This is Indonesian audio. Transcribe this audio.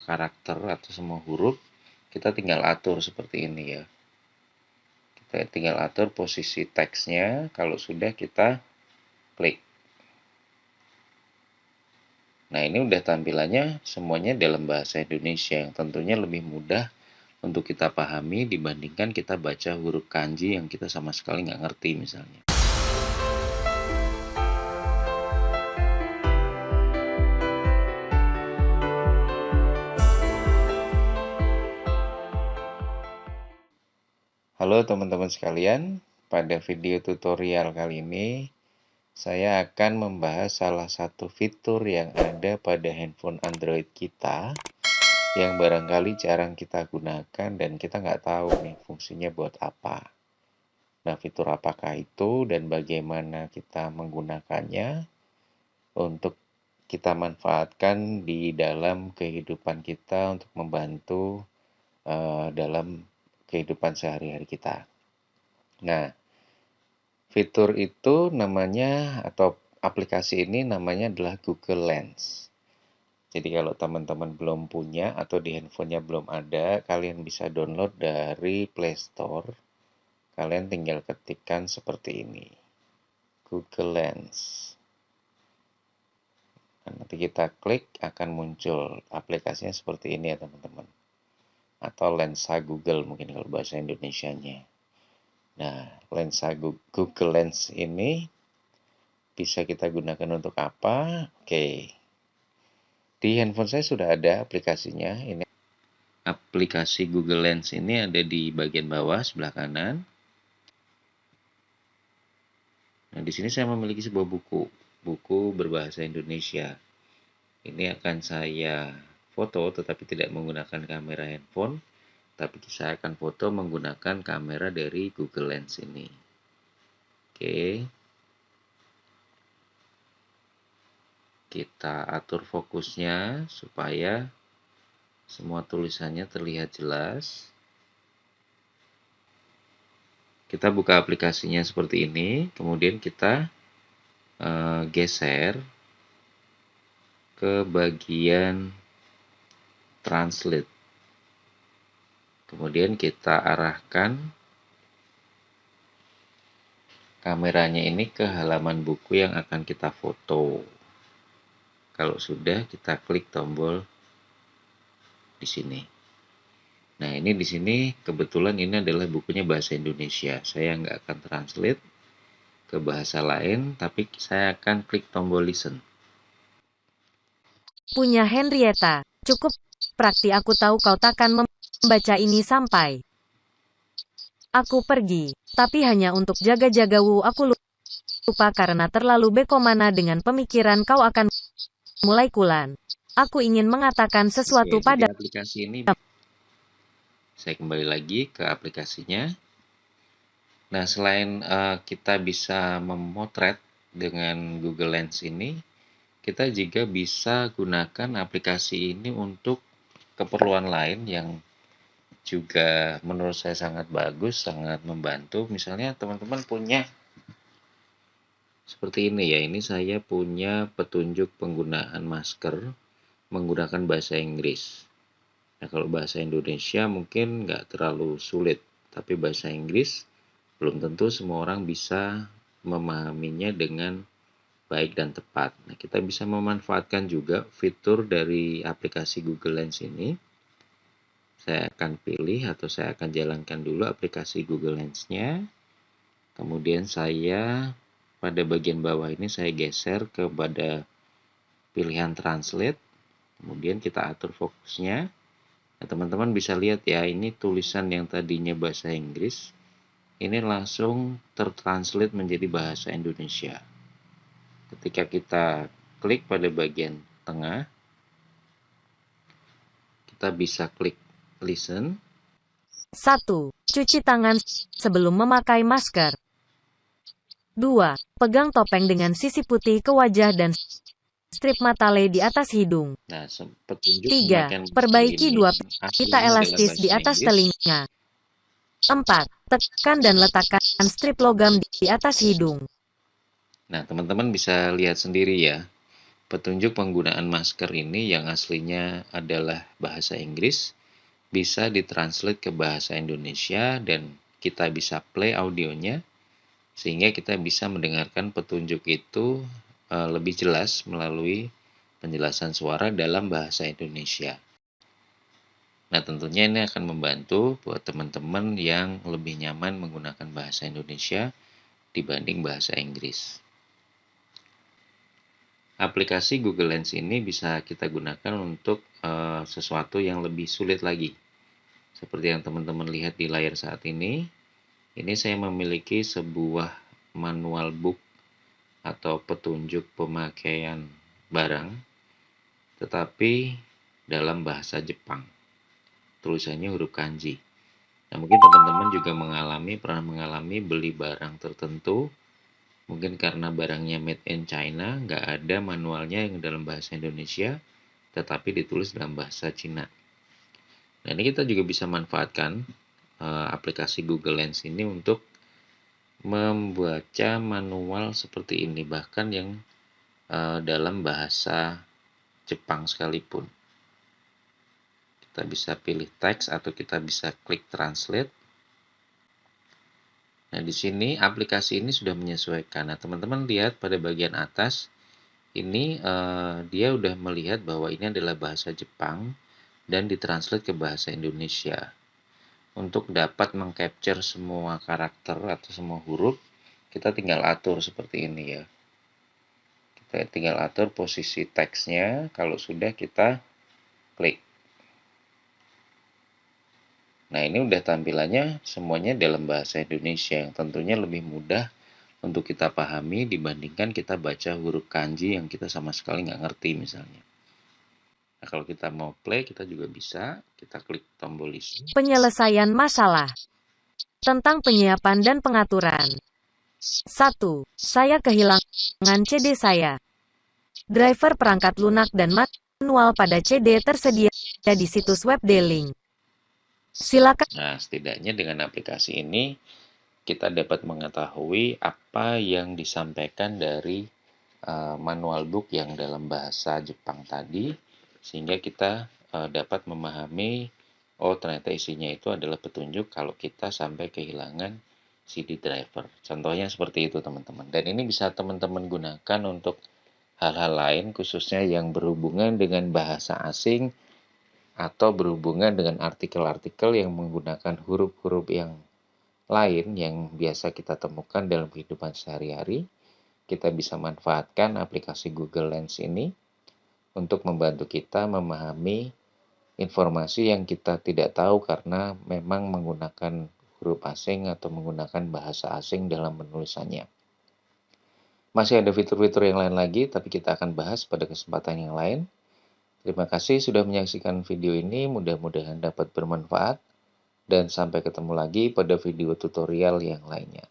karakter atau semua huruf, kita tinggal atur seperti ini ya. Kita tinggal atur posisi teksnya, kalau sudah kita klik. Nah, ini udah tampilannya semuanya dalam bahasa Indonesia yang tentunya lebih mudah untuk kita pahami dibandingkan kita baca huruf kanji yang kita sama sekali nggak ngerti misalnya. Halo teman-teman sekalian, pada video tutorial kali ini saya akan membahas salah satu fitur yang ada pada handphone Android kita yang barangkali jarang kita gunakan dan kita nggak tahu nih fungsinya buat apa. Nah, fitur apakah itu dan bagaimana kita menggunakannya untuk kita manfaatkan di dalam kehidupan kita untuk membantu dalam kehidupan sehari-hari kita. Nah, fitur itu namanya atau aplikasi ini namanya adalah Google Lens. Jadi kalau teman-teman belum punya atau di handphonenya belum ada, kalian bisa download dari Play Store. Kalian tinggal ketikkan seperti ini, Google Lens. Nah, nanti kita klik akan muncul aplikasinya seperti ini ya teman-teman. Atau lensa Google mungkin kalau bahasa Indonesianya. Nah, lensa Google Lens ini bisa kita gunakan untuk apa? Oke. Di handphone saya sudah ada aplikasinya. Ini aplikasi Google Lens ini ada di bagian bawah sebelah kanan. Nah, di sini saya memiliki sebuah buku berbahasa Indonesia. Ini akan saya foto tetapi tidak menggunakan kamera handphone, tapi saya akan foto menggunakan kamera dari Google Lens ini. Oke. Kita atur fokusnya supaya semua tulisannya terlihat jelas. Kita buka aplikasinya seperti ini, kemudian kita geser ke bagian translate. Kemudian kita arahkan kameranya ini ke halaman buku yang akan kita foto. Kalau sudah, kita klik tombol di sini. Nah, ini di sini kebetulan ini adalah bukunya bahasa Indonesia. Saya nggak akan translate ke bahasa lain, tapi saya akan klik tombol listen. Punya Henrietta. Cukup praktis, aku tahu kau takkan membaca ini sampai aku pergi. Tapi hanya untuk jaga-jaga aku lupa karena terlalu bekomana dengan pemikiran kau akan mulai kulan. Aku ingin mengatakan sesuatu pada aplikasi ini. Saya kembali lagi ke aplikasinya. Nah, selain kita bisa memotret dengan Google Lens ini, kita juga bisa gunakan aplikasi ini untuk keperluan lain yang juga menurut saya sangat bagus, sangat membantu. Misalnya teman-teman punya seperti ini ya, ini saya punya petunjuk penggunaan masker menggunakan bahasa Inggris. Nah, kalau bahasa Indonesia mungkin nggak terlalu sulit, tapi bahasa Inggris belum tentu semua orang bisa memahaminya dengan baik dan tepat. Nah, kita bisa memanfaatkan juga fitur dari aplikasi Google Lens ini. Saya akan pilih atau saya akan jalankan dulu aplikasi Google Lens-nya. Kemudian saya pada bagian bawah ini saya geser kepada pilihan Translate. Kemudian kita atur fokusnya. Nah, teman-teman bisa lihat ya, ini tulisan yang tadinya bahasa Inggris, ini langsung tertranslate menjadi bahasa Indonesia. Ketika kita klik pada bagian tengah, kita bisa klik listen. 1. Cuci tangan sebelum memakai masker. 2. Pegang topeng dengan sisi putih ke wajah dan strip matale di atas hidung. Nah, petunjuk 3. Perbaiki dua pita elastis di atas telinga. 4. Tekan dan letakkan strip logam di atas hidung. Nah, teman-teman bisa lihat sendiri ya. petunjuk penggunaan masker ini yang aslinya adalah bahasa Inggris bisa ditranslate ke bahasa Indonesia dan kita bisa play audionya sehingga kita bisa mendengarkan petunjuk itu lebih jelas melalui penjelasan suara dalam bahasa Indonesia. Nah, tentunya ini akan membantu buat teman-teman yang lebih nyaman menggunakan bahasa Indonesia dibanding bahasa Inggris. Aplikasi Google Lens ini bisa kita gunakan untuk sesuatu yang lebih sulit lagi. Seperti yang teman-teman lihat di layar saat ini saya memiliki sebuah manual book atau petunjuk pemakaian barang, tetapi dalam bahasa Jepang. Tulisannya huruf kanji. Nah, mungkin teman-teman juga pernah mengalami beli barang tertentu, mungkin karena barangnya made in China, nggak ada manualnya yang dalam bahasa Indonesia, tetapi ditulis dalam bahasa Cina. Nah, ini kita juga bisa manfaatkan aplikasi Google Lens ini untuk membaca manual seperti ini, bahkan yang dalam bahasa Jepang sekalipun. Kita bisa pilih teks atau kita bisa klik translate. Nah, di sini aplikasi ini sudah menyesuaikan. Nah, teman-teman lihat pada bagian atas ini dia udah melihat bahwa ini adalah bahasa Jepang dan ditranslate ke bahasa Indonesia. Untuk dapat mengcapture semua karakter atau semua huruf, kita tinggal atur seperti ini ya. Kita tinggal atur posisi teksnya, kalau sudah kita klik. Nah, ini udah tampilannya semuanya dalam bahasa Indonesia yang tentunya lebih mudah untuk kita pahami dibandingkan kita baca huruf kanji yang kita sama sekali nggak ngerti misalnya. Nah, kalau kita mau play, kita juga bisa. Kita klik tombol list. Penyelesaian masalah. Tentang penyiapan dan pengaturan. 1. Saya kehilangan CD saya. Driver perangkat lunak dan manual pada CD tersedia di situs web D-Link. Silakan. Nah, setidaknya dengan aplikasi ini kita dapat mengetahui apa yang disampaikan dari manual book yang dalam bahasa Jepang tadi, sehingga kita dapat memahami, oh ternyata isinya itu adalah petunjuk kalau kita sampai kehilangan CD driver. Contohnya seperti itu teman-teman. Dan ini bisa teman-teman gunakan untuk hal-hal lain, khususnya yang berhubungan dengan bahasa asing atau berhubungan dengan artikel-artikel yang menggunakan huruf-huruf yang lain yang biasa kita temukan dalam kehidupan sehari-hari. Kita bisa manfaatkan aplikasi Google Lens ini untuk membantu kita memahami informasi yang kita tidak tahu karena memang menggunakan huruf asing atau menggunakan bahasa asing dalam penulisannya. Masih ada fitur-fitur yang lain lagi, tapi kita akan bahas pada kesempatan yang lain. Terima kasih sudah menyaksikan video ini, mudah-mudahan dapat bermanfaat, dan sampai ketemu lagi pada video tutorial yang lainnya.